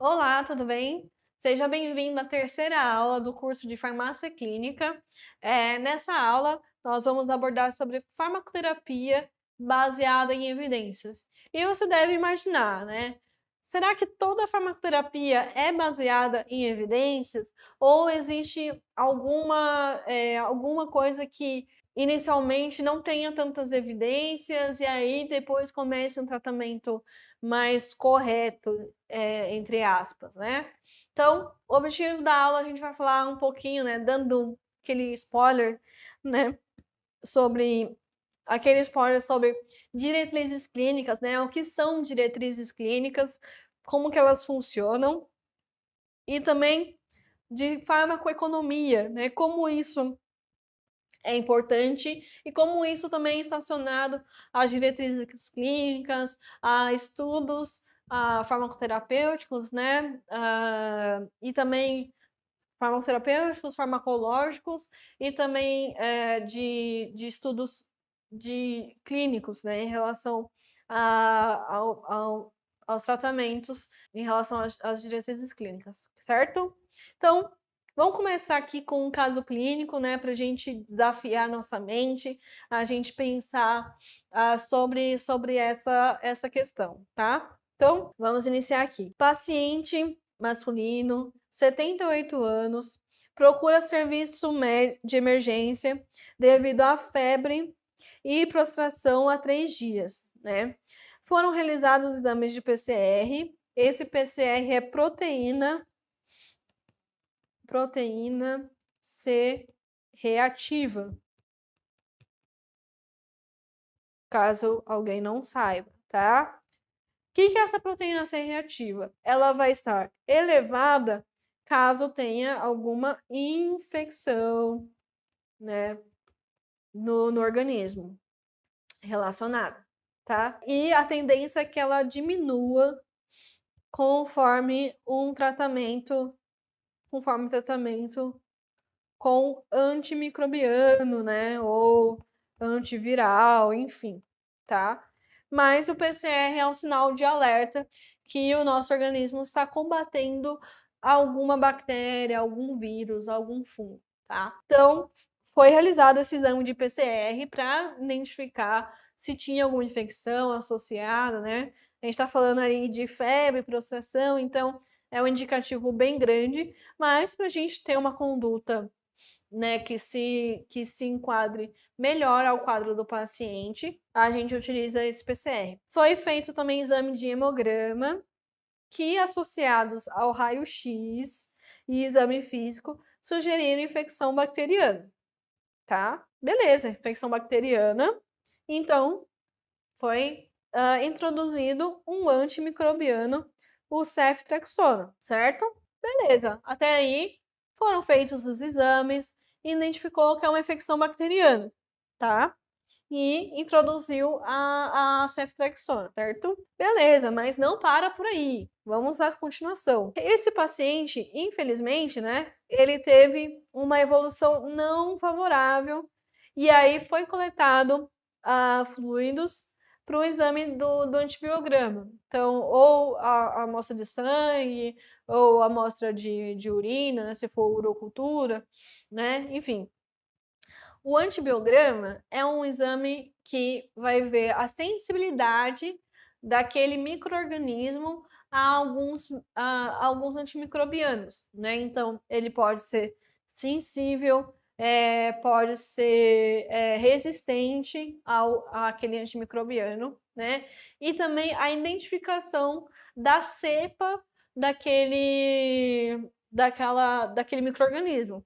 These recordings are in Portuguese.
Olá, tudo bem? Seja bem-vindo à terceira aula do curso de Farmácia Clínica. Nessa aula, nós vamos abordar sobre farmacoterapia baseada em evidências. E você deve imaginar, né? Será que toda farmacoterapia é baseada em evidências? Ou existe alguma coisa que inicialmente não tenha tantas evidências e aí depois comece um tratamento mais correto, entre aspas, né? Então, o objetivo da aula a gente vai falar um pouquinho, né, dando aquele spoiler, né, sobre sobre diretrizes clínicas, né? O que são diretrizes clínicas, como que elas funcionam e também de farmacoeconomia, né? Como isso é importante e como isso também é estacionado às diretrizes clínicas, a estudos farmacoterapêuticos, né? E também farmacoterapêuticos, farmacológicos e também de estudos clínicos, né? Em relação aos tratamentos, em relação às diretrizes clínicas, certo? Então, vamos começar aqui com um caso clínico, né, para a gente desafiar nossa mente, a gente pensar sobre essa questão, tá? Então, vamos iniciar aqui. Paciente masculino, 78 anos, procura serviço de emergência devido à febre e prostração há 3 dias, né? Foram realizados exames de PCR. Esse PCR é proteína C reativa, caso alguém não saiba, tá? O que é essa proteína C reativa? Ela vai estar elevada caso tenha alguma infecção, né, no organismo relacionada, tá? E a tendência é que ela diminua conforme conforme o tratamento com antimicrobiano, né? Ou antiviral, enfim, tá? Mas o PCR é um sinal de alerta que o nosso organismo está combatendo alguma bactéria, algum vírus, algum fungo, tá? Então, foi realizado esse exame de PCR para identificar se tinha alguma infecção associada, né? A gente está falando aí de febre, prostração, então é um indicativo bem grande, mas para a gente ter uma conduta, né, que se enquadre melhor ao quadro do paciente, a gente utiliza esse PCR. Foi feito também exame de hemograma, que associados ao raio-x e exame físico sugeriram infecção bacteriana, tá? Beleza, infecção bacteriana. Então, foi introduzido um antimicrobiano, o ceftriaxona, certo? Beleza, até aí foram feitos os exames e identificou que é uma infecção bacteriana, tá? E introduziu a ceftriaxona, certo? Beleza, mas não para por aí. Vamos à continuação. Esse paciente, infelizmente, né, ele teve uma evolução não favorável e aí foi coletado fluidos para o exame do antibiograma. Então, ou a amostra de sangue, ou a amostra de urina, né, se for urocultura, né, enfim. O antibiograma é um exame que vai ver a sensibilidade daquele micro-organismo a alguns antimicrobianos, né? Então, ele pode ser sensível, pode ser resistente àquele antimicrobiano, né? E também a identificação da cepa daquele micro-organismo.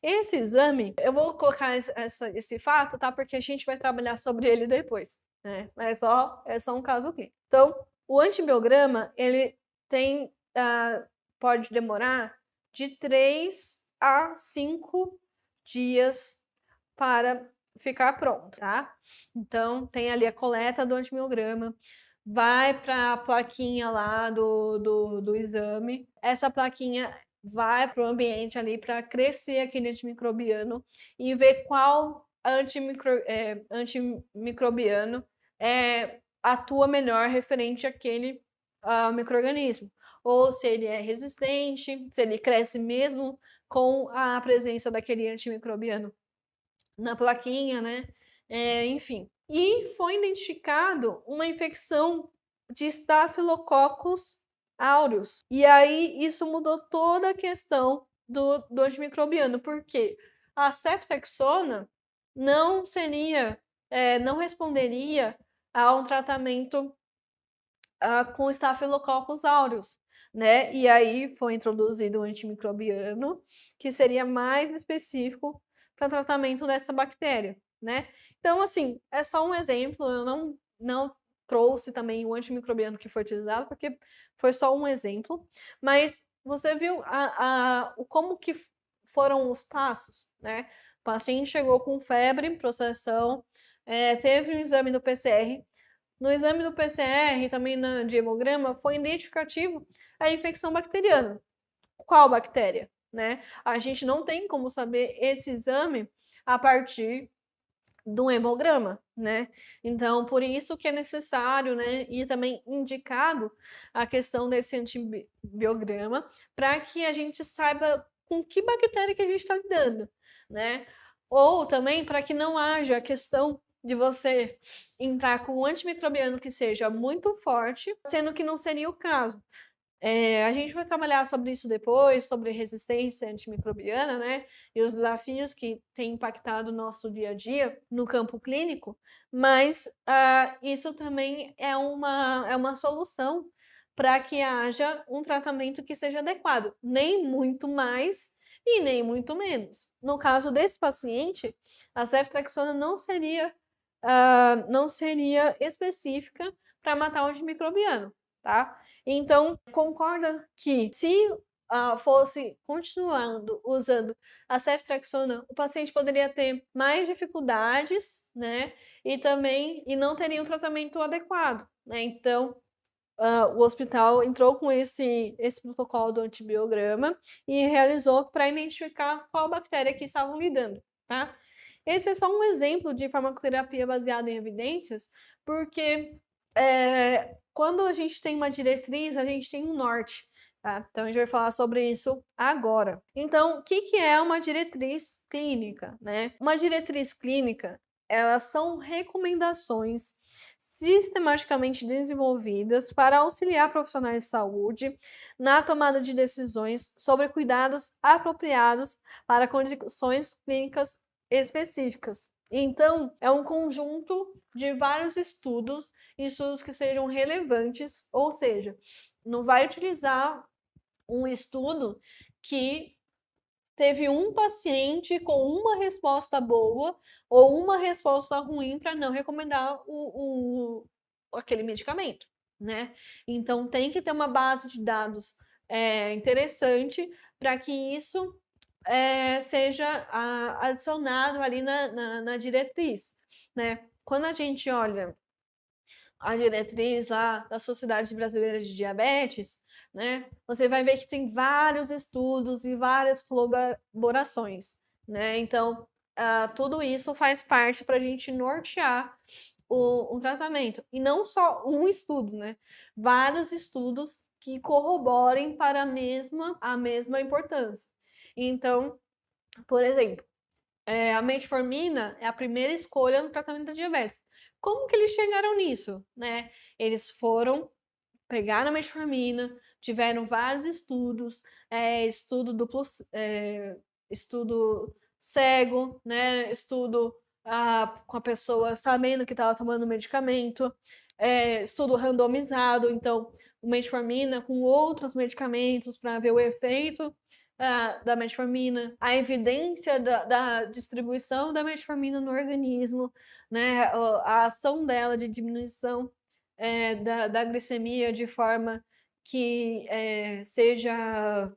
Esse exame, eu vou colocar esse fato, tá? Porque a gente vai trabalhar sobre ele depois, né? É só um caso clínico. Então, o antibiograma, ele tem, pode demorar de 3 a 5 dias para ficar pronto, tá? Então, tem ali a coleta do antibiograma, vai para a plaquinha lá do exame. Essa plaquinha vai para o ambiente ali para crescer aquele antimicrobiano e ver qual antimicrobiano atua melhor referente àquele microorganismo. ou se ele é resistente, se ele cresce mesmo com a presença daquele antimicrobiano na plaquinha, né? Enfim. E foi identificado uma infecção de Staphylococcus aureus. E aí isso mudou toda a questão do antimicrobiano, porque a ceftriaxona não seria, não responderia a um tratamento com Staphylococcus aureus, né? E aí foi introduzido um antimicrobiano que seria mais específico para tratamento dessa bactéria, né? Então, assim, é só um exemplo, eu não trouxe também o antimicrobiano que foi utilizado, porque foi só um exemplo, mas você viu como que foram os passos, né? O paciente chegou com febre, processão, teve um exame do PCR. No exame do PCR, também de hemograma, foi identificativo a infecção bacteriana. Qual bactéria, né? A gente não tem como saber esse exame a partir do hemograma, né? Então, por isso que é necessário, né, e também indicado a questão desse antibiograma, para que a gente saiba com que bactéria que a gente está lidando, né? Ou também para que não haja a questão de você entrar com um antimicrobiano que seja muito forte, sendo que não seria o caso. A gente vai trabalhar sobre isso depois, sobre resistência antimicrobiana, né? E os desafios que têm impactado o nosso dia a dia no campo clínico, mas isso também é uma solução para que haja um tratamento que seja adequado, nem muito mais e nem muito menos. No caso desse paciente, a ceftriaxona não seria específica para matar o antimicrobiano, tá? Então, concorda que se fosse continuando usando a ceftriaxona, o paciente poderia ter mais dificuldades, né? E não teria um tratamento adequado, né? Então, o hospital entrou com esse protocolo do antibiograma e realizou para identificar qual bactéria que estavam lidando, tá? Esse é só um exemplo de farmacoterapia baseada em evidências, porque quando a gente tem uma diretriz, a gente tem um norte. Tá? Então, a gente vai falar sobre isso agora. Então, o que é uma diretriz clínica, né? Uma diretriz clínica, elas são recomendações sistematicamente desenvolvidas para auxiliar profissionais de saúde na tomada de decisões sobre cuidados apropriados para condições clínicas específicas. Então, é um conjunto de vários estudos que sejam relevantes, ou seja, não vai utilizar um estudo que teve um paciente com uma resposta boa ou uma resposta ruim para não recomendar aquele medicamento, né? Então, tem que ter uma base de dados interessante para que isso seja adicionado ali na diretriz, né? Quando a gente olha a diretriz lá da Sociedade Brasileira de Diabetes, né, você vai ver que tem vários estudos e várias colaborações, né? Então, tudo isso faz parte para a gente nortear um tratamento. E não só um estudo, né? Vários estudos que corroborem para a mesma importância. Então, por exemplo, a metformina é a primeira escolha no tratamento da diabetes. Como que eles chegaram nisso, né? Eles pegaram a metformina, tiveram vários estudos, estudo duplo, estudo cego, né? Estudo com a pessoa sabendo que estava tomando medicamento, estudo randomizado, então, metformina com outros medicamentos para ver o efeito da metformina, a evidência da distribuição da metformina no organismo, né, a ação dela de diminuição da glicemia de forma que seja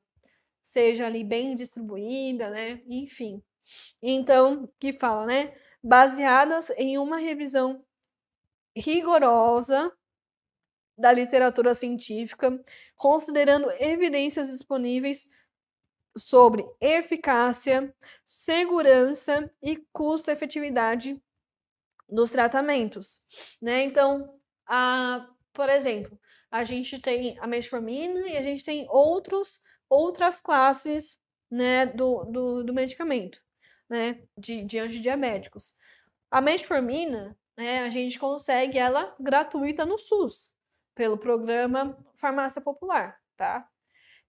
ali bem distribuída, né, enfim. Então, que fala, né, baseadas em uma revisão rigorosa da literatura científica, considerando evidências disponíveis sobre eficácia, segurança e custo-efetividade dos tratamentos, né? Então, por exemplo, a gente tem a metformina e a gente tem outras classes, né, do medicamento, né, de antidiabéticos. A metformina, né, a gente consegue ela gratuita no SUS, pelo programa Farmácia Popular, tá?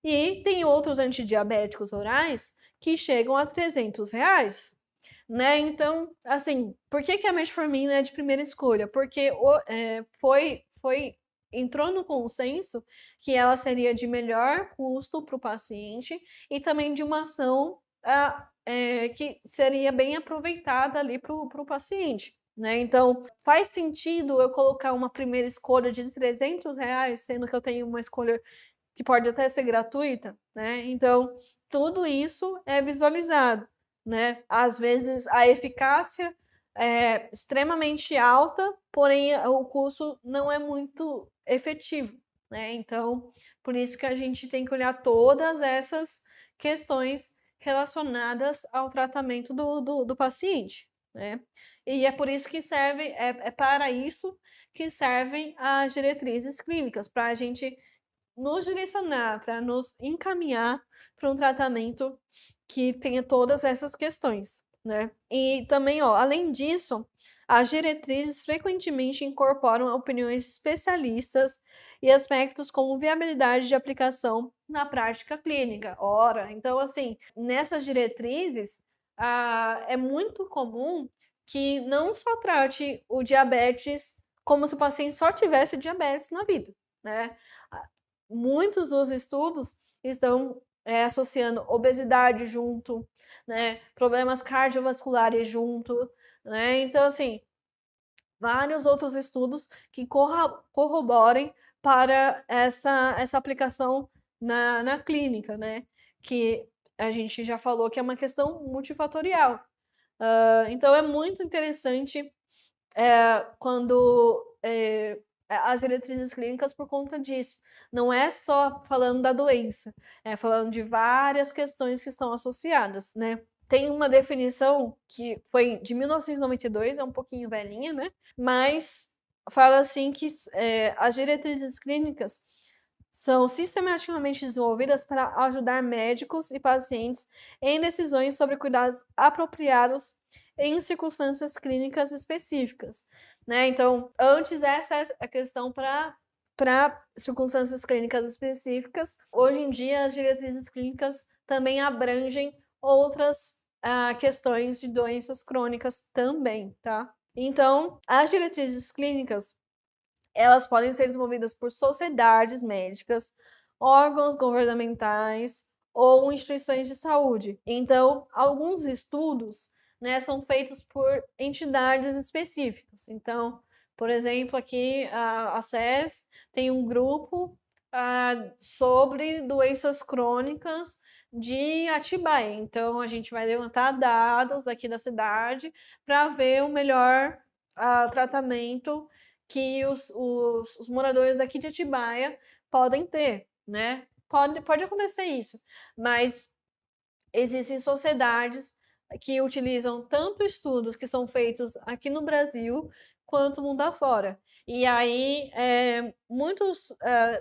E tem outros antidiabéticos orais que chegam a R$ 300, né? Então, assim, por que a metformina é de primeira escolha? Porque entrou no consenso que ela seria de melhor custo para o paciente e também de uma ação que seria bem aproveitada ali para o paciente. Né? Então, faz sentido eu colocar uma primeira escolha de R$ 300, sendo que eu tenho uma escolha que pode até ser gratuita, né? Então, tudo isso é visualizado, né? Às vezes a eficácia é extremamente alta, porém o custo não é muito efetivo, né? Então, por isso que a gente tem que olhar todas essas questões relacionadas ao tratamento do paciente, né? E é por isso que serve, é para isso que servem as diretrizes clínicas, para a gente nos direcionar, para nos encaminhar para um tratamento que tenha todas essas questões, né? E também, ó, além disso, as diretrizes frequentemente incorporam opiniões de especialistas e aspectos como viabilidade de aplicação na prática clínica. Ora, então, assim, nessas diretrizes, é muito comum que não só trate o diabetes como se o paciente só tivesse diabetes na vida, né? Muitos dos estudos estão associando obesidade junto, né, problemas cardiovasculares junto, né, então, assim, vários outros estudos que corroborem para essa aplicação na clínica, né, que a gente já falou que é uma questão multifatorial. Então, é muito interessante quando as diretrizes clínicas por conta disso. Não é só falando da doença, é falando de várias questões que estão associadas, né? Tem uma definição que foi de 1992, é um pouquinho velhinha, né? Mas fala assim que as diretrizes clínicas são sistematicamente desenvolvidas para ajudar médicos e pacientes em decisões sobre cuidados apropriados em circunstâncias clínicas específicas, né? Então, antes essa é a questão para circunstâncias clínicas específicas. Hoje em dia, as diretrizes clínicas também abrangem outras questões de doenças crônicas também, tá? Então, as diretrizes clínicas, elas podem ser desenvolvidas por sociedades médicas, órgãos governamentais ou instituições de saúde. Então, alguns estudos, né, são feitos por entidades específicas. Então, por exemplo, aqui a SES tem um grupo sobre doenças crônicas de Atibaia. Então, a gente vai levantar dados aqui da cidade para ver o melhor tratamento que os moradores daqui de Atibaia podem ter, né? Pode acontecer isso, mas existem sociedades que utilizam tanto estudos que são feitos aqui no Brasil quanto mundo afora. E aí, muitos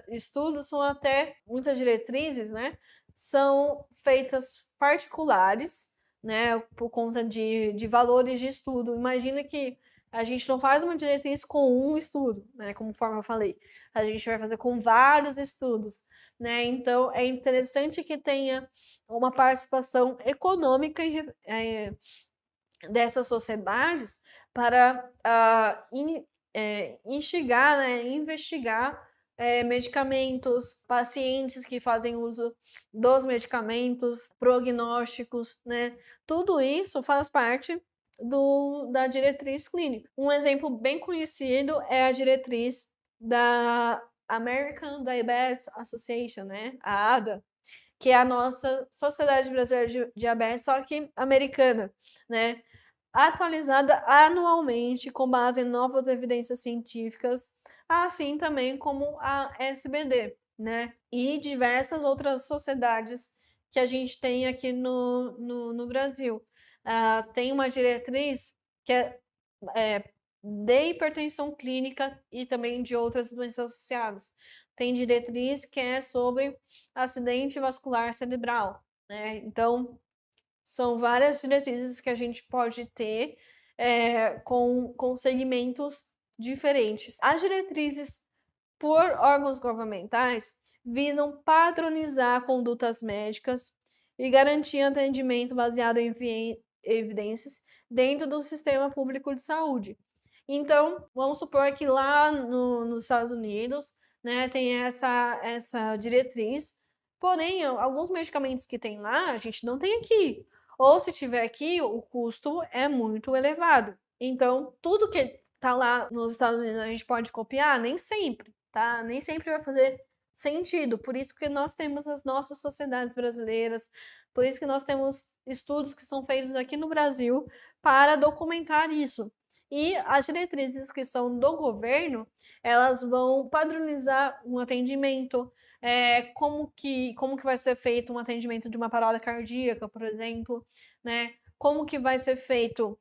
estudos são até, muitas diretrizes, né, são feitas particulares, né, por conta de valores de estudo. Imagina que a gente não faz uma diretriz com um estudo, né, conforme eu falei. A gente vai fazer com vários estudos, né? Então, é interessante que tenha uma participação econômica dessas sociedades para instigar, né, investigar medicamentos, pacientes que fazem uso dos medicamentos, prognósticos, né? Tudo isso faz parte da diretriz clínica. Um exemplo bem conhecido é a diretriz da American Diabetes Association, né? A ADA, que é a nossa Sociedade Brasileira de Diabetes, só que americana, né? Atualizada anualmente com base em novas evidências científicas, assim também como a SBD, né? E diversas outras sociedades que a gente tem aqui no Brasil. Tem uma diretriz que é de hipertensão clínica e também de outras doenças associadas. Tem diretriz que é sobre acidente vascular cerebral, né? Então, são várias diretrizes que a gente pode ter com segmentos diferentes. As diretrizes por órgãos governamentais visam padronizar condutas médicas e garantir atendimento baseado em evidências dentro do sistema público de saúde. Então, vamos supor que lá nos Estados Unidos, né, tem essa diretriz, porém, alguns medicamentos que tem lá, a gente não tem aqui. Ou se tiver aqui, o custo é muito elevado. Então, tudo que tá lá nos Estados Unidos a gente pode copiar? Nem sempre, tá? Nem sempre vai fazer sentido. Por isso que nós temos as nossas sociedades brasileiras, por isso que nós temos estudos que são feitos aqui no Brasil para documentar isso. E as diretrizes que são do governo, elas vão padronizar um atendimento, como que vai ser feito um atendimento de uma parada cardíaca, por exemplo, né? Como que vai ser feito,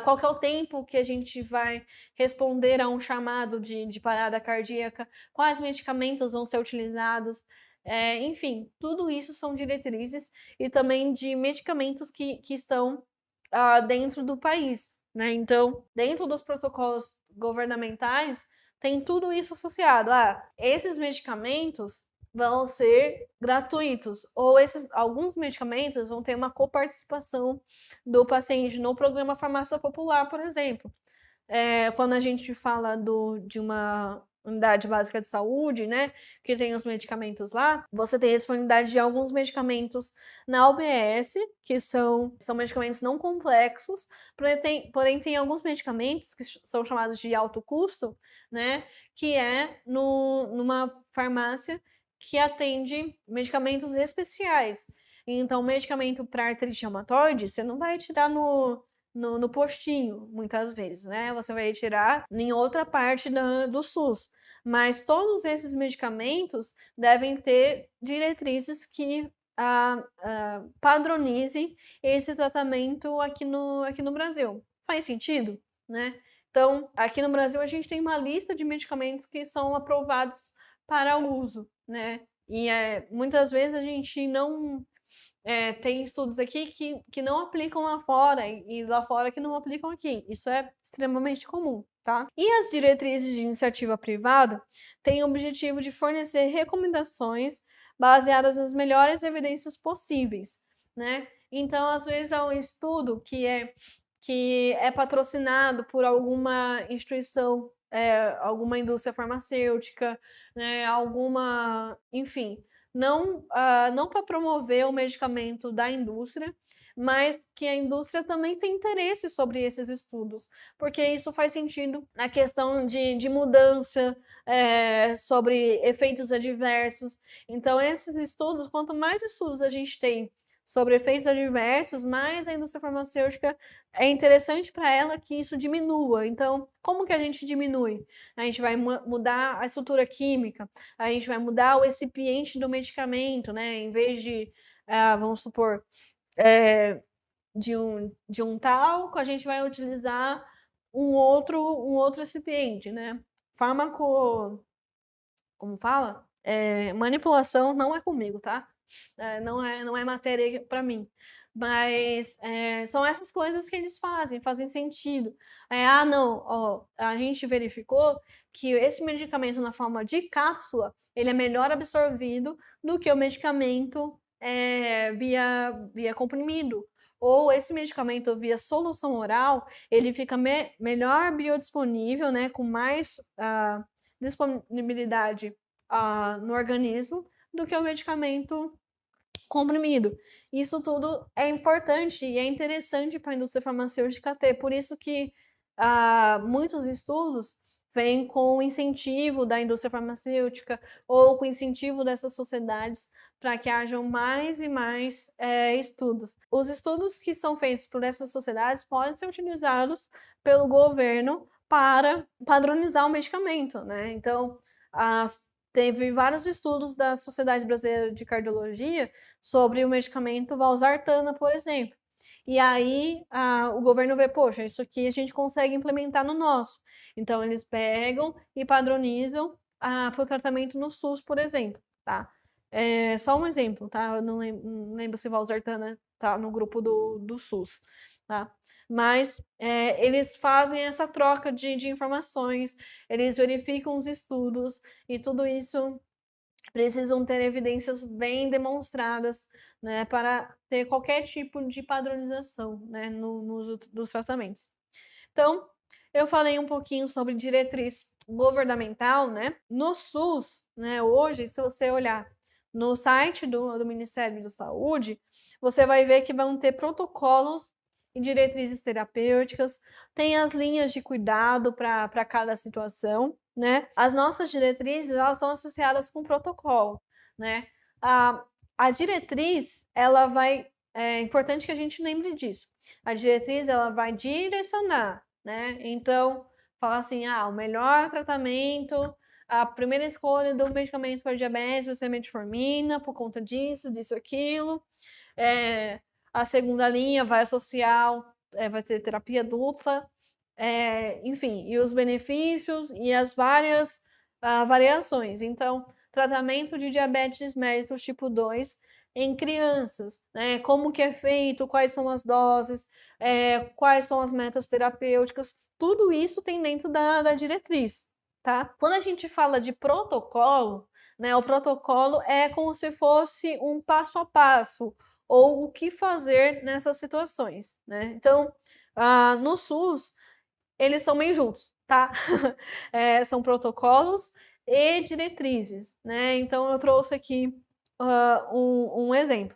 qual que é o tempo que a gente vai responder a um chamado de parada cardíaca, quais medicamentos vão ser utilizados, enfim, tudo isso são diretrizes e também de medicamentos que estão dentro do país, né? Então, dentro dos protocolos governamentais, tem tudo isso associado. Esses medicamentos vão ser gratuitos, ou alguns medicamentos vão ter uma coparticipação do paciente no programa Farmácia Popular, por exemplo. Quando a gente fala de uma unidade básica de saúde, né, que tem os medicamentos lá, você tem a disponibilidade de alguns medicamentos na UBS, que são medicamentos não complexos, porém tem alguns medicamentos que são chamados de alto custo, né, que é numa farmácia que atende medicamentos especiais. Então, medicamento para artrite reumatoide, você não vai tirar no postinho, muitas vezes, né? Você vai tirar em outra parte do SUS. Mas todos esses medicamentos devem ter diretrizes que padronizem esse tratamento aqui no Brasil. Faz sentido, né? Então, aqui no Brasil, a gente tem uma lista de medicamentos que são aprovados para uso, né? E muitas vezes a gente não tem estudos aqui que não aplicam lá fora e lá fora que não aplicam aqui. Isso é extremamente comum, tá? E as diretrizes de iniciativa privada têm o objetivo de fornecer recomendações baseadas nas melhores evidências possíveis, né? Então, às vezes, é um estudo que é patrocinado por alguma instituição, alguma indústria farmacêutica, né? Enfim, não para promover o medicamento da indústria, mas que a indústria também tem interesse sobre esses estudos, porque isso faz sentido na questão de mudança, sobre efeitos adversos. Então, esses estudos, quanto mais estudos a gente tem sobre efeitos adversos, mais a indústria farmacêutica é interessante para ela que isso diminua. Então, como que a gente diminui? A gente vai mudar a estrutura química, a gente vai mudar o recipiente do medicamento, né? Em vez de, vamos supor, de um talco, a gente vai utilizar um outro recipiente, né? Como fala? Manipulação não é comigo, tá? Não é matéria para mim. Mas são essas coisas que eles fazem sentido. Não, ó, a gente verificou que esse medicamento na forma de cápsula, ele é melhor absorvido do que o medicamento via comprimido. Ou esse medicamento via solução oral, ele fica melhor biodisponível, né, com mais disponibilidade no organismo do que o medicamento comprimido. Isso tudo é importante e é interessante para a indústria farmacêutica ter. Por isso que muitos estudos vêm com incentivo da indústria farmacêutica ou com incentivo dessas sociedades para que hajam mais e mais estudos. Os estudos que são feitos por essas sociedades podem ser utilizados pelo governo para padronizar o medicamento, né? Então, teve vários estudos da Sociedade Brasileira de Cardiologia sobre o medicamento valsartana, por exemplo. E aí o governo vê, poxa, isso aqui a gente consegue implementar no nosso. Então eles pegam e padronizam para o tratamento no SUS, por exemplo, tá? É só um exemplo, tá? Eu não lembro se Valsartana tá no grupo do SUS, tá? Mas eles fazem essa troca de informações, eles verificam os estudos e tudo isso precisam ter evidências bem demonstradas, né, para ter qualquer tipo de padronização, né, nos tratamentos. Então, eu falei um pouquinho sobre diretriz governamental, né? No SUS, né, hoje, se você olhar no site do Ministério da Saúde, você vai ver que vão ter protocolos e diretrizes terapêuticas, tem as linhas de cuidado para cada situação, né? As nossas diretrizes, elas estão associadas com protocolo, né? A diretriz, ela vai, é importante que a gente lembre disso, a diretriz, ela vai direcionar, né? Então, fala assim, o melhor tratamento, a primeira escolha do medicamento para diabetes vai ser a metformina, por conta disso, disso, aquilo. A segunda linha vai associar, vai ter terapia dupla, enfim, e os benefícios e as várias variações. Então, tratamento de diabetes mellitus tipo 2 em crianças, né? Como que é feito, quais são as doses, quais são as metas terapêuticas, tudo isso tem dentro da diretriz, tá? Quando a gente fala de protocolo, né, o protocolo é como se fosse um passo a passo, ou o que fazer nessas situações, né? Então, no SUS, eles são meio juntos, tá? São protocolos e diretrizes, né? Então, eu trouxe aqui um exemplo.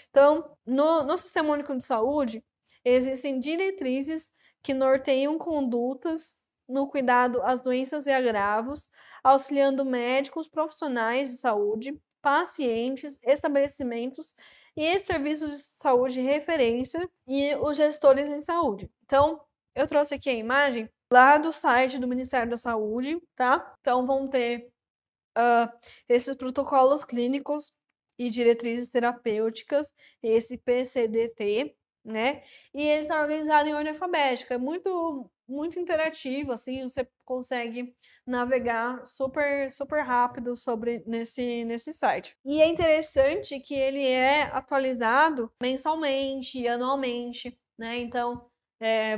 Então, no Sistema Único de Saúde, existem diretrizes que norteiam condutas no cuidado às doenças e agravos, auxiliando médicos, profissionais de saúde, pacientes, estabelecimentos e serviços de saúde de referência e os gestores em saúde. Então, eu trouxe aqui a imagem lá do site do Ministério da Saúde, tá? Então, vão ter esses protocolos clínicos e diretrizes terapêuticas, esse PCDT, né? E ele está organizado em ordem alfabética, é muito interativo, assim, você consegue navegar super rápido nesse site. E é interessante que ele é atualizado mensalmente, anualmente, né? Então,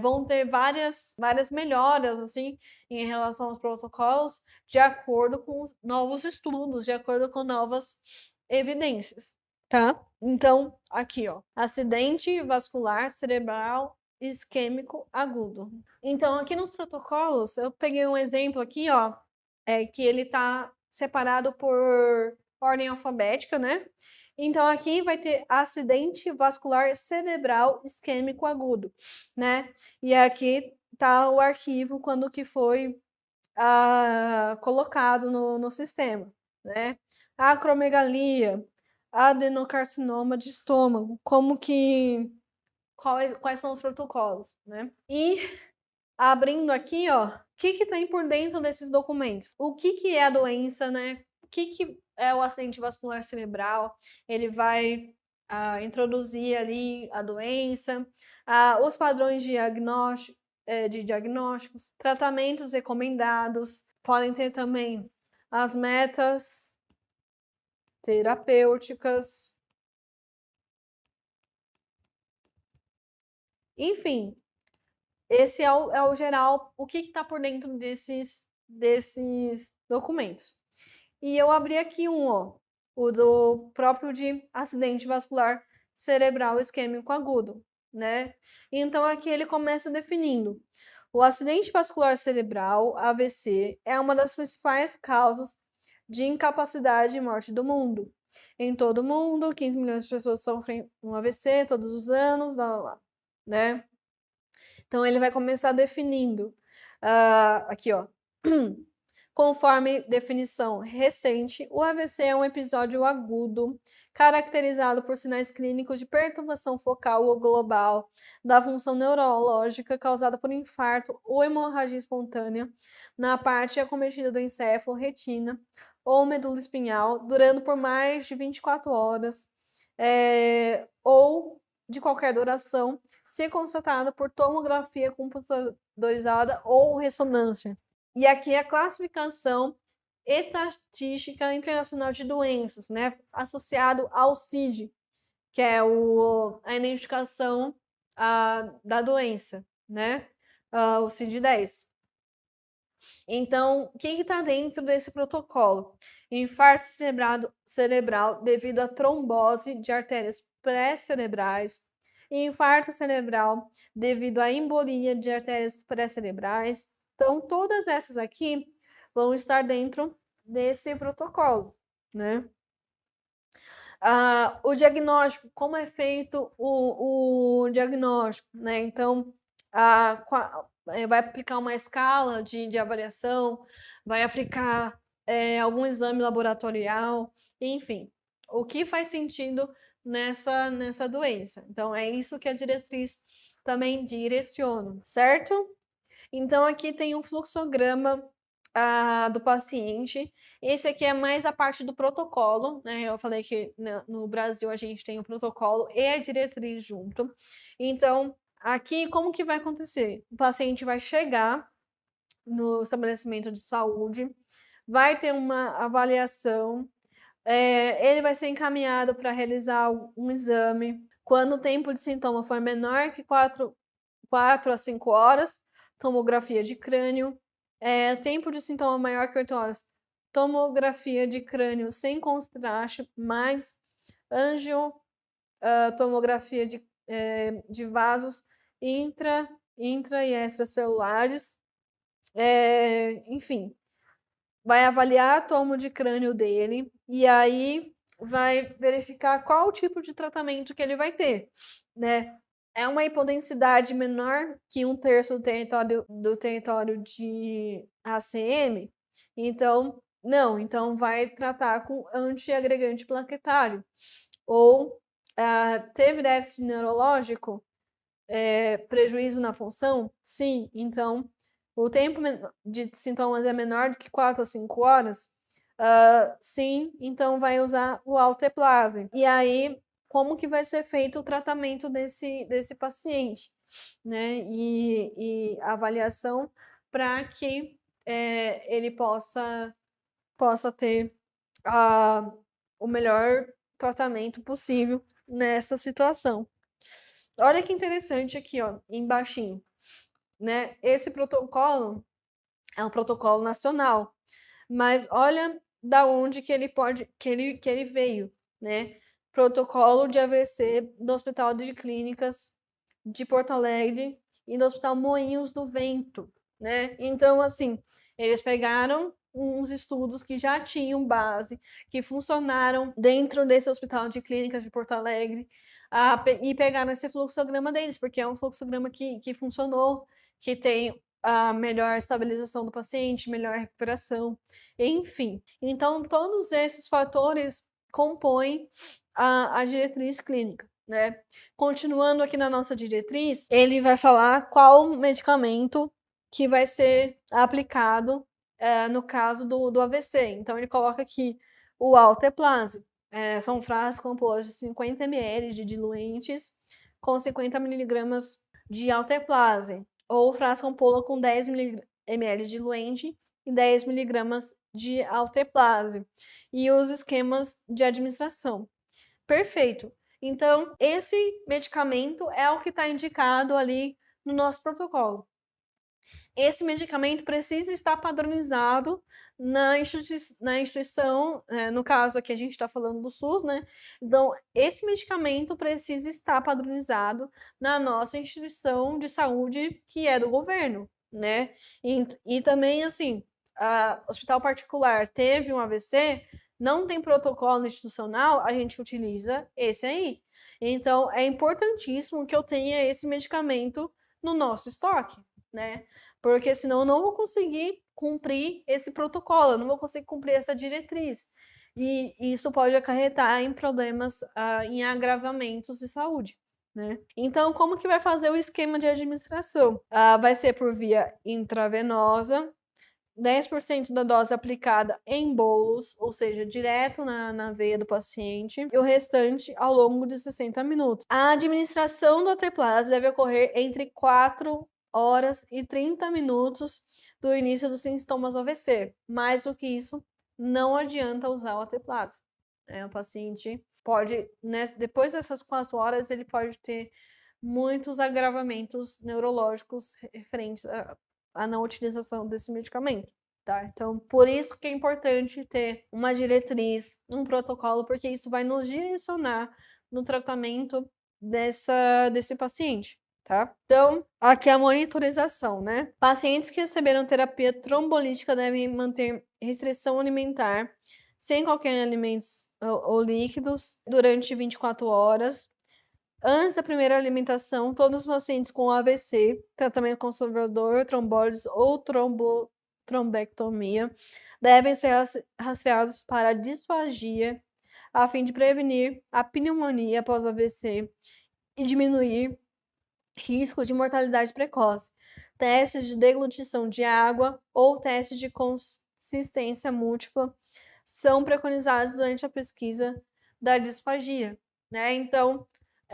vão ter várias melhoras, assim, em relação aos protocolos, de acordo com os novos estudos, de acordo com novas evidências, tá? Então, aqui, ó, acidente vascular cerebral isquêmico agudo. Então, aqui nos protocolos, eu peguei um exemplo aqui, ó, que ele tá separado por ordem alfabética, né? Então, aqui vai ter acidente vascular cerebral isquêmico agudo, né? E aqui tá o arquivo quando que foi colocado no sistema, né? Acromegalia, adenocarcinoma de estômago, quais são os protocolos, né? E abrindo aqui, ó, o que tem por dentro desses documentos? O que é a doença, né? O que é o acidente vascular cerebral? Ele vai introduzir ali a doença, os padrões de diagnósticos, tratamentos recomendados, podem ter também as metas terapêuticas, enfim, esse é o geral, o que está por dentro desses documentos. E eu abri aqui ó, o do próprio de acidente vascular cerebral isquêmico agudo, né? Então aqui ele começa definindo: o acidente vascular cerebral, AVC, é uma das principais causas de incapacidade e morte do mundo. Em todo o mundo, 15 milhões de pessoas sofrem um AVC todos os anos, né? Então ele vai começar definindo aqui, ó. Conforme definição recente, o AVC é um episódio agudo, caracterizado por sinais clínicos de perturbação focal ou global da função neurológica causada por infarto ou hemorragia espontânea na parte acometida do encéfalo, retina ou medula espinhal, durando por mais de 24 horas, ou de qualquer duração, se constatado por tomografia computadorizada ou ressonância. E aqui a classificação estatística internacional de doenças, né, associado ao CID, que é a identificação da doença, né, o CID-10. Então, o que está dentro desse protocolo? Infarto cerebral devido à trombose de artérias pré-cerebrais, infarto cerebral devido à embolia de artérias pré-cerebrais. Então, todas essas aqui vão estar dentro desse protocolo, né? O diagnóstico, como é feito o diagnóstico, né? Então, vai aplicar uma escala de avaliação, vai aplicar algum exame laboratorial, enfim, o que faz sentido nessa doença. Então, é isso que a diretriz também direciona, certo? Então, aqui tem um fluxograma do paciente. Esse aqui é mais a parte do protocolo, né? Eu falei que no Brasil a gente tem o protocolo e a diretriz junto. Então, aqui como que vai acontecer? O paciente vai chegar no estabelecimento de saúde, vai ter uma avaliação, ele vai ser encaminhado para realizar um exame. Quando o tempo de sintoma for menor que 4 a 5 horas, tomografia de crânio. Tempo de sintoma maior que 8 horas, tomografia de crânio sem contraste, mais tomografia de vasos intra e extracelulares. Enfim, vai avaliar a tomo de crânio dele e aí vai verificar qual o tipo de tratamento que ele vai ter, né? É uma hipodensidade menor que 1/3 do território de ACM, então, não, então vai tratar com antiagregante plaquetário. Ou teve déficit neurológico, prejuízo na função? Sim, então o tempo de sintomas é menor do que 4 a 5 horas? Sim, então vai usar o alteplase. E aí, como que vai ser feito o tratamento desse paciente, né? E a avaliação para que ele possa ter o melhor tratamento possível nessa situação. Olha que interessante aqui, ó, embaixinho, né? Esse protocolo é um protocolo nacional, mas olha da onde que ele veio, né? Protocolo de AVC do Hospital de Clínicas de Porto Alegre e do Hospital Moinhos do Vento, né? Então, assim, eles pegaram uns estudos que já tinham base, que funcionaram dentro desse Hospital de Clínicas de Porto Alegre, e pegaram esse fluxograma deles, porque é um fluxograma que funcionou, que tem a melhor estabilização do paciente, melhor recuperação, enfim. Então, todos esses fatores compõem a diretriz clínica, né? Continuando aqui na nossa diretriz, ele vai falar qual medicamento que vai ser aplicado no caso do AVC. Então, ele coloca aqui o alteplase. São frascos compostos de 50 ml de diluentes com 50 mg de alteplase, ou frasco ampola com 10 ml de diluente e 10 mg de alteplase. E os esquemas de administração. Perfeito. Então, esse medicamento é o que está indicado ali no nosso protocolo. Esse medicamento precisa estar padronizado na instituição, no caso aqui a gente está falando do SUS, né? Então, esse medicamento precisa estar padronizado na nossa instituição de saúde, que é do governo, né? E também, assim, hospital particular teve um AVC, não tem protocolo institucional, a gente utiliza esse aí. Então, é importantíssimo que eu tenha esse medicamento no nosso estoque, né? Porque senão eu não vou conseguir cumprir esse protocolo, eu não vou conseguir cumprir essa diretriz. E isso pode acarretar em problemas, em agravamentos de saúde, né? Então, como que vai fazer o esquema de administração? Vai ser por via intravenosa, 10% da dose aplicada em bolos, ou seja, direto na veia do paciente, e o restante ao longo de 60 minutos. A administração do Ateplase deve ocorrer entre 4 horas e 30 minutos do início dos sintomas do AVC. Mais do que isso, não adianta usar o Ateplase. O paciente pode, depois dessas 4 horas, ele pode ter muitos agravamentos neurológicos referentes a não utilização desse medicamento, tá? Então, por isso que é importante ter uma diretriz, um protocolo, porque isso vai nos direcionar no tratamento desse paciente, tá? Então, aqui a monitorização, né? Pacientes que receberam terapia trombolítica devem manter restrição alimentar sem qualquer alimentos ou líquidos durante 24 horas. Antes da primeira alimentação, todos os pacientes com AVC, tratamento conservador, trombólise ou trombectomia devem ser rastreados para disfagia, a fim de prevenir a pneumonia após AVC e diminuir risco de mortalidade precoce. Testes de deglutição de água ou testes de consistência múltipla são preconizados durante a pesquisa da disfagia, né? Então,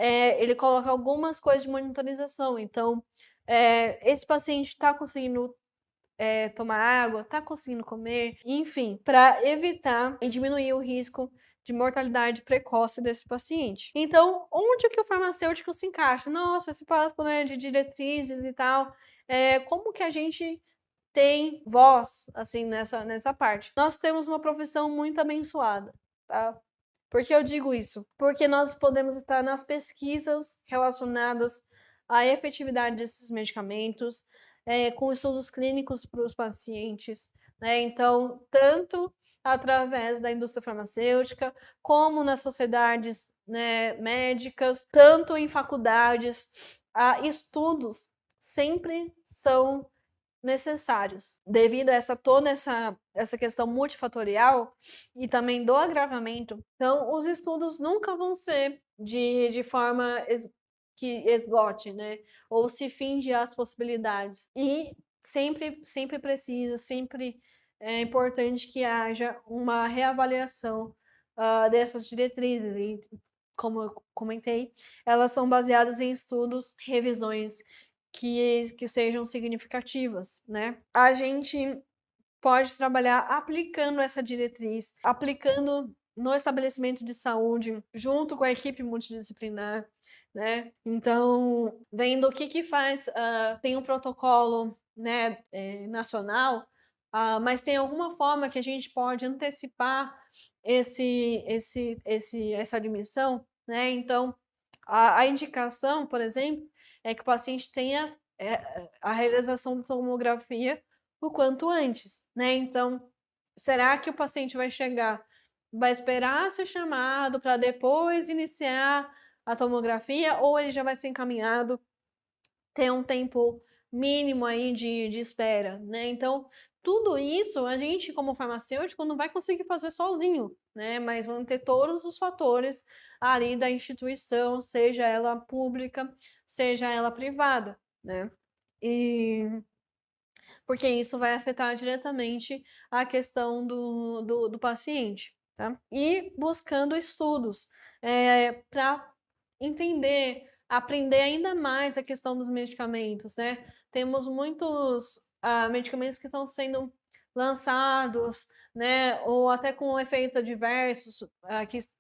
ele coloca algumas coisas de monitorização. Então, esse paciente está conseguindo tomar água, está conseguindo comer, enfim, para evitar e diminuir o risco de mortalidade precoce desse paciente. Então, onde que o farmacêutico se encaixa? Nossa, esse papo, né, de diretrizes e tal, como que a gente tem voz, assim, nessa parte? Nós temos uma profissão muito abençoada, tá? Por que eu digo isso? Porque nós podemos estar nas pesquisas relacionadas à efetividade desses medicamentos, com estudos clínicos para os pacientes, né? Então, tanto através da indústria farmacêutica, como nas sociedades, né, médicas, tanto em faculdades, estudos sempre são necessários. Devido a toda essa questão multifatorial e também do agravamento, então os estudos nunca vão ser de forma que esgote, né? Ou se finde as possibilidades. E sempre precisa, sempre é importante que haja uma reavaliação dessas diretrizes. E, como eu comentei, elas são baseadas em estudos, revisões que sejam significativas, né? A gente pode trabalhar aplicando essa diretriz, aplicando no estabelecimento de saúde, junto com a equipe multidisciplinar, né? Então, vendo o que faz, tem um protocolo, né, nacional, mas tem alguma forma que a gente pode antecipar essa admissão, né? Então, a indicação, por exemplo, é que o paciente tenha a realização da tomografia o quanto antes, né? Então, será que o paciente vai esperar ser chamado para depois iniciar a tomografia, ou ele já vai ser encaminhado, ter um tempo mínimo aí de espera, né? Então, tudo isso a gente, como farmacêutico, não vai conseguir fazer sozinho, né? Mas vão ter todos os fatores ali da instituição, seja ela pública, seja ela privada, né? E porque isso vai afetar diretamente a questão do paciente, tá? E buscando estudos para entender, aprender ainda mais a questão dos medicamentos, né? Temos muitos medicamentos que estão sendo lançados, né? Ou até com efeitos adversos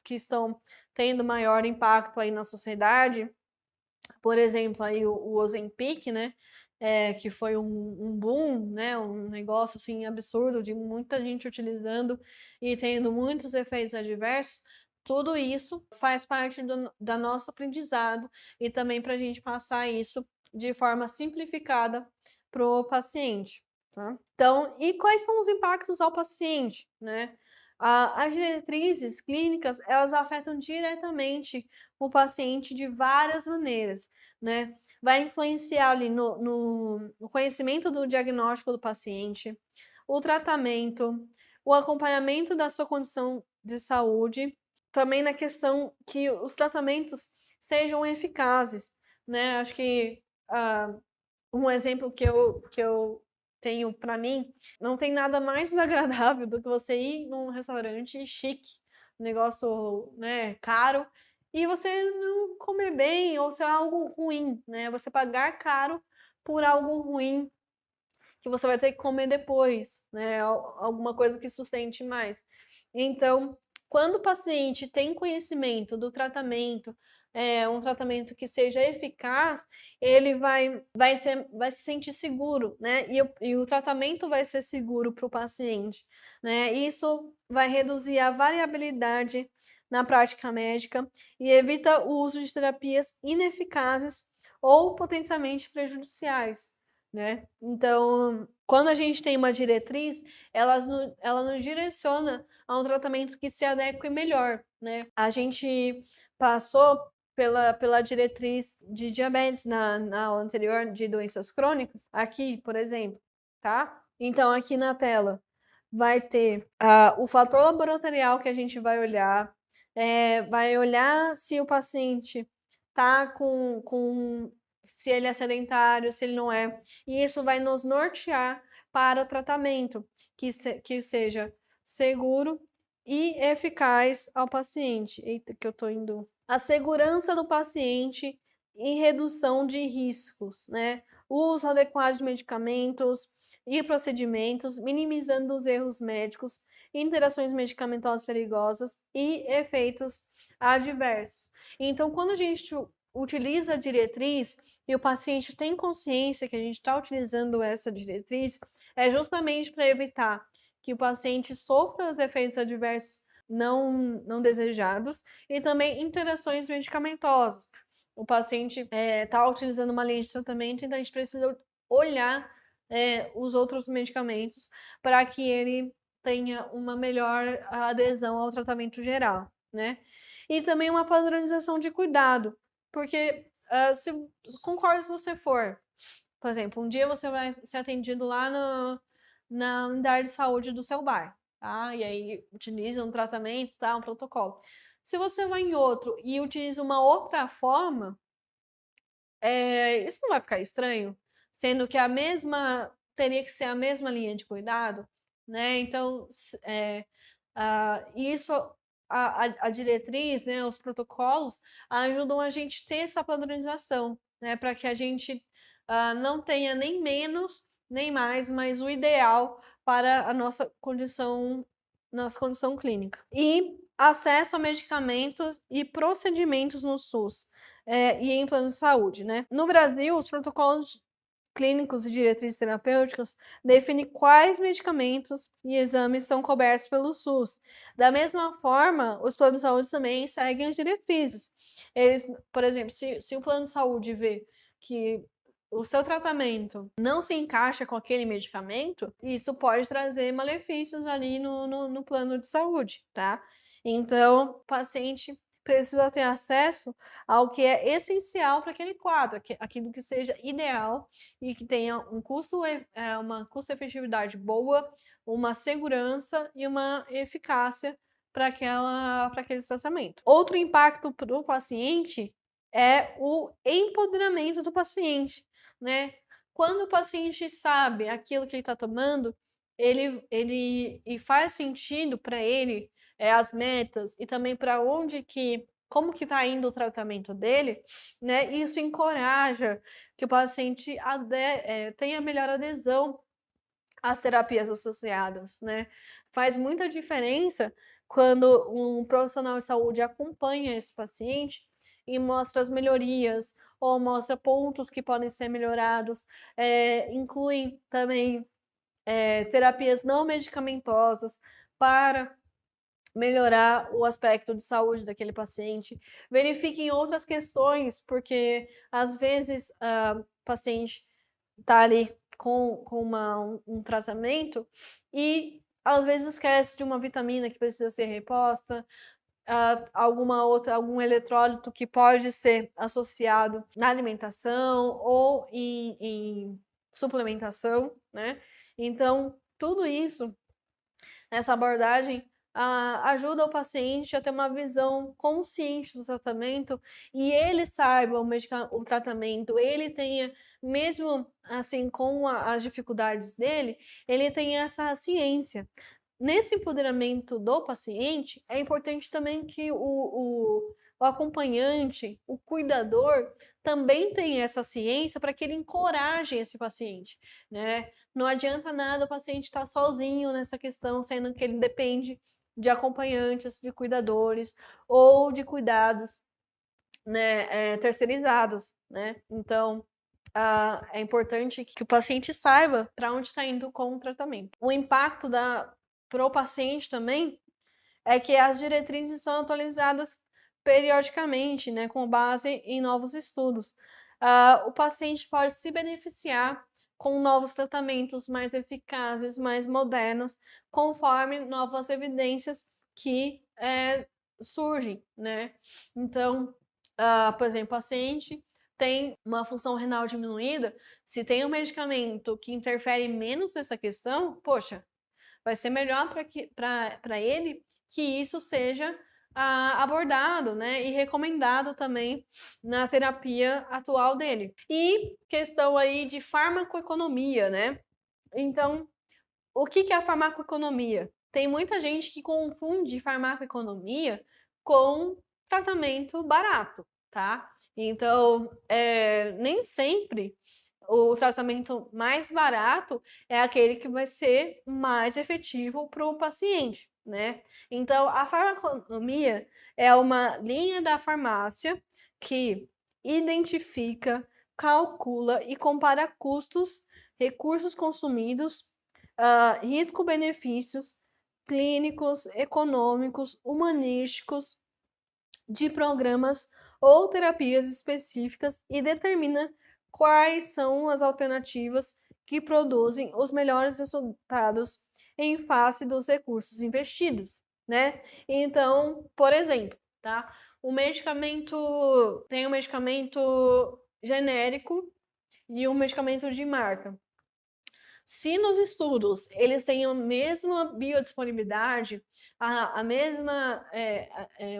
que estão tendo maior impacto aí na sociedade. Por exemplo, aí o Ozempic, né? Que foi um boom, né? Um negócio assim absurdo de muita gente utilizando e tendo muitos efeitos adversos. Tudo isso faz parte da nosso aprendizado e também para a gente passar isso de forma simplificada para o paciente, tá? Então, e quais são os impactos ao paciente, né? As diretrizes clínicas, elas afetam diretamente o paciente de várias maneiras, né? Vai influenciar ali no conhecimento do diagnóstico do paciente, o tratamento, o acompanhamento da sua condição de saúde, também na questão que os tratamentos sejam eficazes, né? Acho que um exemplo que eu tenho para mim, não tem nada mais desagradável do que você ir num restaurante chique, um negócio, né, caro, e você não comer bem ou ser algo ruim, né? Você pagar caro por algo ruim que você vai ter que comer depois, né? Alguma coisa que sustente mais. Então, quando o paciente tem conhecimento do tratamento, um tratamento que seja eficaz, ele vai se sentir seguro, né? E o tratamento vai ser seguro para o paciente, né? Isso vai reduzir a variabilidade na prática médica e evita o uso de terapias ineficazes ou potencialmente prejudiciais, né? Então, quando a gente tem uma diretriz, ela nos direciona a um tratamento que se adeque melhor, né? A gente passou pela diretriz de diabetes na aula anterior de doenças crônicas, aqui, por exemplo, tá? Então, aqui na tela vai ter o fator laboratorial que a gente vai olhar se o paciente tá com se ele é sedentário, se ele não é. E isso vai nos nortear para o tratamento que seja seguro e eficaz ao paciente. Eita, que eu tô indo. A segurança do paciente e redução de riscos, né? O uso adequado de medicamentos e procedimentos, minimizando os erros médicos, interações medicamentosas perigosas e efeitos adversos. Então, quando a gente utiliza a diretriz e o paciente tem consciência que a gente está utilizando essa diretriz, é justamente para evitar que o paciente sofra os efeitos adversos não desejados e também interações medicamentosas. O paciente está utilizando uma linha de tratamento, então a gente precisa olhar os outros medicamentos para que ele tenha uma melhor adesão ao tratamento geral, né? E também uma padronização de cuidado, porque se concorda se você for, por exemplo, um dia você vai ser atendido lá na unidade de saúde do seu bairro, tá? E aí utiliza um tratamento, tá? Um protocolo. Se você vai em outro e utiliza uma outra forma, isso não vai ficar estranho? Sendo que teria que ser a mesma linha de cuidado, né? Então, isso, a diretriz, né, os protocolos ajudam a gente ter essa padronização, né? Para que a gente não tenha nem menos, nem mais, mas o ideal para a nossa condição clínica. E acesso a medicamentos e procedimentos no SUS e em plano de saúde, né? No Brasil, os protocolos clínicos e diretrizes terapêuticas definem quais medicamentos e exames são cobertos pelo SUS. Da mesma forma, os planos de saúde também seguem as diretrizes. Eles, por exemplo, se o plano de saúde vê que o seu tratamento não se encaixa com aquele medicamento, isso pode trazer malefícios ali no plano de saúde, tá? Então, o paciente precisa ter acesso ao que é essencial para aquele quadro, aquilo que seja ideal e que tenha uma custo-efetividade boa, uma segurança e uma eficácia para aquele tratamento. Outro impacto para o paciente é o empoderamento do paciente, né? Quando o paciente sabe aquilo que ele está tomando, e faz sentido para ele as metas e também para como que está indo o tratamento dele, né? Isso encoraja que o paciente tenha melhor adesão às terapias associadas, né? Faz muita diferença quando um profissional de saúde acompanha esse paciente e mostra as melhorias ou mostra pontos que podem ser melhorados, incluem também terapias não medicamentosas para melhorar o aspecto de saúde daquele paciente. Verifiquem outras questões, porque às vezes o paciente está ali com um tratamento e às vezes esquece de uma vitamina que precisa ser reposta, algum eletrólito que pode ser associado na alimentação ou em suplementação, né? Então, tudo isso, essa abordagem ajuda o paciente a ter uma visão consciente do tratamento e ele saiba o tratamento, ele tenha, mesmo assim, com as dificuldades dele, ele tenha essa ciência. Nesse empoderamento do paciente, é importante também que o acompanhante, o cuidador, também tenha essa ciência para que ele encoraje esse paciente, né? Não adianta nada o paciente estar sozinho nessa questão, sendo que ele depende de acompanhantes, de cuidadores ou de cuidados, né, terceirizados, né? Então, é importante que o paciente saiba para onde está indo com o tratamento. O impacto para o paciente também é que as diretrizes são atualizadas periodicamente, né, com base em novos estudos. O paciente pode se beneficiar com novos tratamentos mais eficazes, mais modernos, conforme novas evidências que surgem, né? Então, por exemplo, o paciente tem uma função renal diminuída, se tem um medicamento que interfere menos nessa questão, poxa, vai ser melhor para ele que isso seja abordado, né, e recomendado também na terapia atual dele. E questão aí de farmacoeconomia, né? Então, o que é a farmacoeconomia? Tem muita gente que confunde farmacoeconomia com tratamento barato, tá? Então, nem sempre o tratamento mais barato é aquele que vai ser mais efetivo para o paciente, né? Então, a farmaconomia é uma linha da farmácia que identifica, calcula e compara custos, recursos consumidos, risco-benefícios clínicos, econômicos, humanísticos de programas ou terapias específicas e determina quais são as alternativas que produzem os melhores resultados em face dos recursos investidos, né? Então, por exemplo, tá? Tem um medicamento genérico e um medicamento de marca. Se nos estudos eles têm a mesma biodisponibilidade,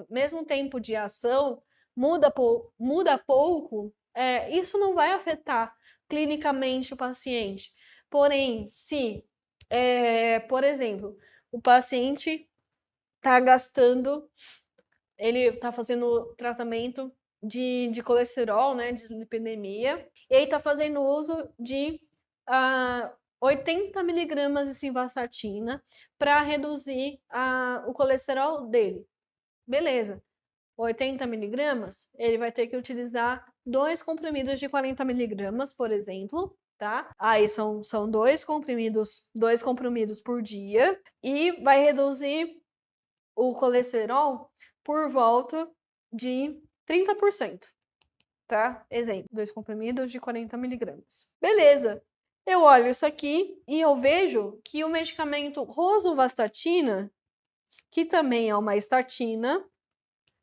mesmo tempo de ação, muda pouco, isso não vai afetar clinicamente o paciente. Porém, se, por exemplo, o paciente está gastando, ele está fazendo tratamento de colesterol, né, de dislipidemia, e aí está fazendo uso de 80 miligramas de simvastatina para reduzir o colesterol dele. Beleza. 80 miligramas, ele vai ter que utilizar 2 comprimidos de 40 miligramas, por exemplo, tá? Aí são 2 comprimidos por dia e vai reduzir o colesterol por volta de 30%, tá? Exemplo, 2 comprimidos de 40 miligramas. Beleza. Eu olho isso aqui e eu vejo que o medicamento rosuvastatina, que também é uma estatina,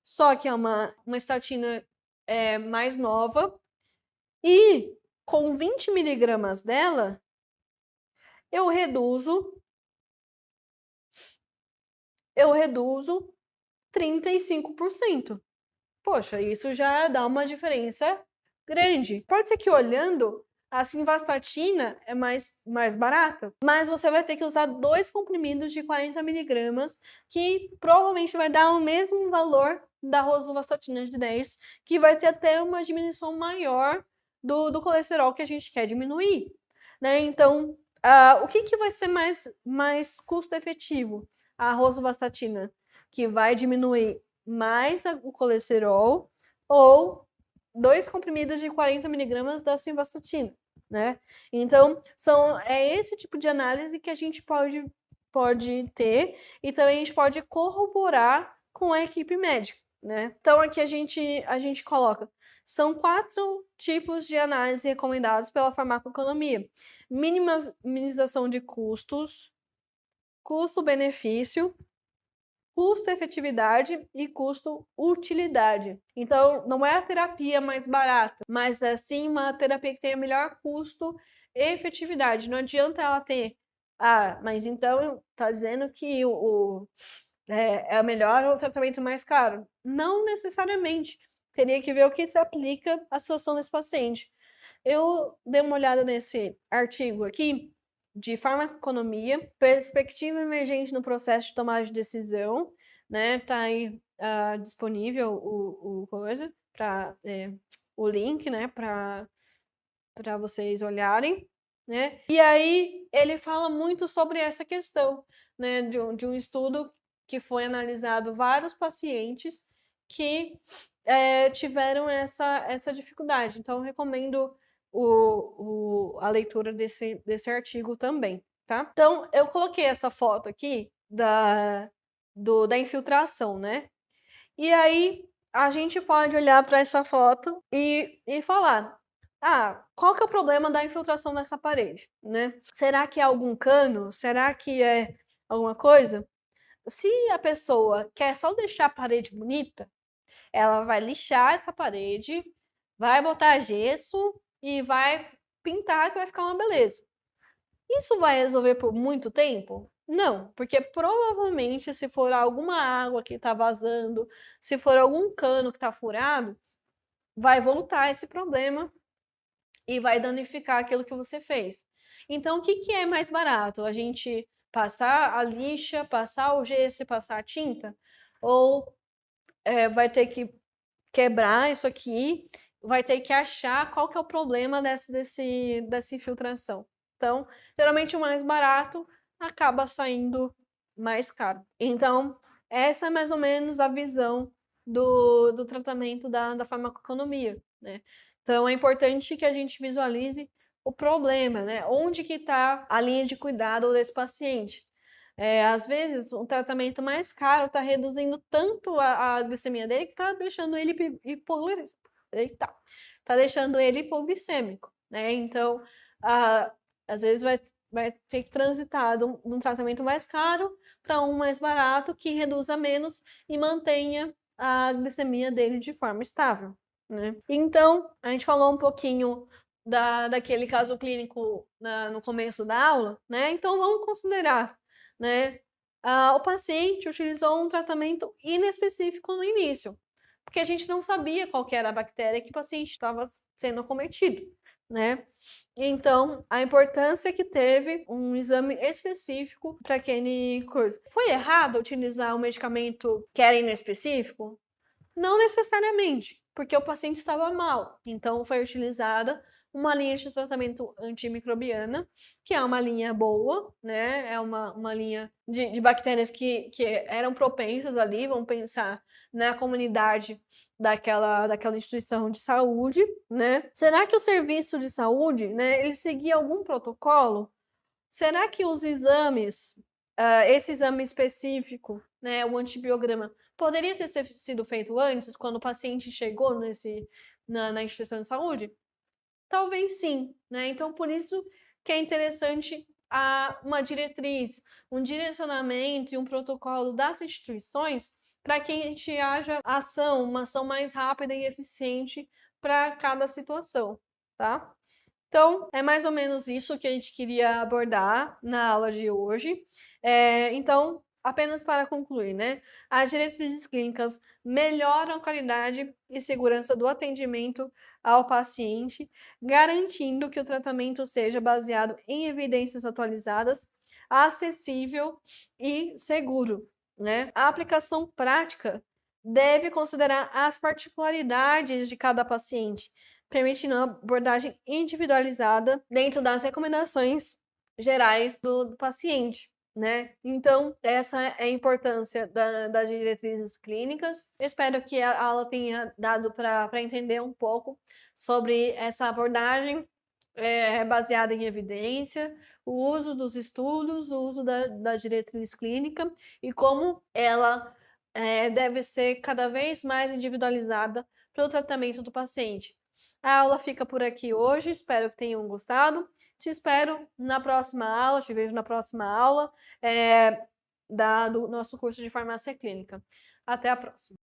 só que é uma estatina mais nova, e com 20 miligramas dela, eu reduzo 35%. Poxa, isso já dá uma diferença grande. Pode ser que olhando, a simvastatina é mais barata, mas você vai ter que usar 2 comprimidos de 40 miligramas, que provavelmente vai dar o mesmo valor da rosuvastatina de 10, que vai ter até uma diminuição maior do colesterol que a gente quer diminuir, né? Então, o que vai ser mais custo-efetivo? A rosuvastatina, que vai diminuir mais o colesterol, ou 2 comprimidos de 40 miligramas da simvastatina, né? Então, é esse tipo de análise que a gente pode ter, e também a gente pode corroborar com a equipe médica, né? Então, aqui a gente coloca, são 4 tipos de análise recomendados pela farmacoeconomia: minimização de custos, custo-benefício, custo-efetividade e custo-utilidade. Então, não é a terapia mais barata, mas é sim uma terapia que tenha melhor custo-efetividade. Não adianta ela ter, mas então tá dizendo que é melhor ou o tratamento mais caro? Não necessariamente. Teria que ver o que se aplica à situação desse paciente. Eu dei uma olhada nesse artigo aqui de farmacoeconomia, perspectiva emergente no processo de tomada de decisão, né? Tá aí disponível o coisa para o link, né? Para vocês olharem, né? E aí ele fala muito sobre essa questão, né? De um estudo que foi analisado vários pacientes que tiveram essa dificuldade. Então, eu recomendo a leitura desse artigo também, tá? Então, eu coloquei essa foto aqui da infiltração, né? E aí, a gente pode olhar para essa foto e falar: qual que é o problema da infiltração nessa parede, né? Será que é algum cano? Será que é alguma coisa? Se a pessoa quer só deixar a parede bonita, ela vai lixar essa parede, vai botar gesso e vai pintar, que vai ficar uma beleza. Isso vai resolver por muito tempo? Não, porque provavelmente se for alguma água que está vazando, se for algum cano que está furado, vai voltar esse problema e vai danificar aquilo que você fez. Então, o que é mais barato? A gente passar a lixa, passar o gesso e passar a tinta? Ou vai ter que quebrar isso aqui, vai ter que achar qual que é o problema dessa infiltração. Então, geralmente o mais barato acaba saindo mais caro. Então, essa é mais ou menos a visão do tratamento da farmacoeconomia, né? Então, é importante que a gente visualize o problema, né? Onde que está a linha de cuidado desse paciente. Às vezes, um tratamento mais caro está reduzindo tanto a glicemia dele que está deixando ele hipoglicêmico, né? Então, às vezes vai ter que transitar de um tratamento mais caro para um mais barato que reduza menos e mantenha a glicemia dele de forma estável, né? Então, a gente falou um pouquinho daquele caso clínico no começo da aula, né? Então, vamos considerar, né? O paciente utilizou um tratamento inespecífico no início, porque a gente não sabia qual que era a bactéria que o paciente estava sendo acometido, né? Então, a importância que teve um exame específico para aquele curso. Foi errado utilizar um medicamento que era inespecífico? Não necessariamente, porque o paciente estava mal. Então, foi utilizada uma linha de tratamento antimicrobiana, que é uma linha boa, né? É uma linha de bactérias que eram propensas ali, vamos pensar na comunidade daquela instituição de saúde, né? Será que o serviço de saúde, né, ele seguia algum protocolo? Será que os exames, esse exame específico, né, o antibiograma, poderia ter sido feito antes, quando o paciente chegou na instituição de saúde? Talvez sim, né? Então, por isso que é interessante uma diretriz, um direcionamento e um protocolo das instituições para que a gente haja uma ação mais rápida e eficiente para cada situação, tá? Então, é mais ou menos isso que a gente queria abordar na aula de hoje. Então, apenas para concluir, né? As diretrizes clínicas melhoram a qualidade e segurança do atendimento ao paciente, garantindo que o tratamento seja baseado em evidências atualizadas, acessível e seguro, né? A aplicação prática deve considerar as particularidades de cada paciente, permitindo uma abordagem individualizada dentro das recomendações gerais do paciente, né? Então, essa é a importância das diretrizes clínicas. Eu espero que a aula tenha dado para entender um pouco sobre essa abordagem baseada em evidência, o uso dos estudos, o uso da diretriz clínica e como ela deve ser cada vez mais individualizada para o tratamento do paciente. A aula fica por aqui hoje, espero que tenham gostado. Te espero na próxima aula, te vejo na próxima aula do nosso curso de farmácia clínica. Até a próxima.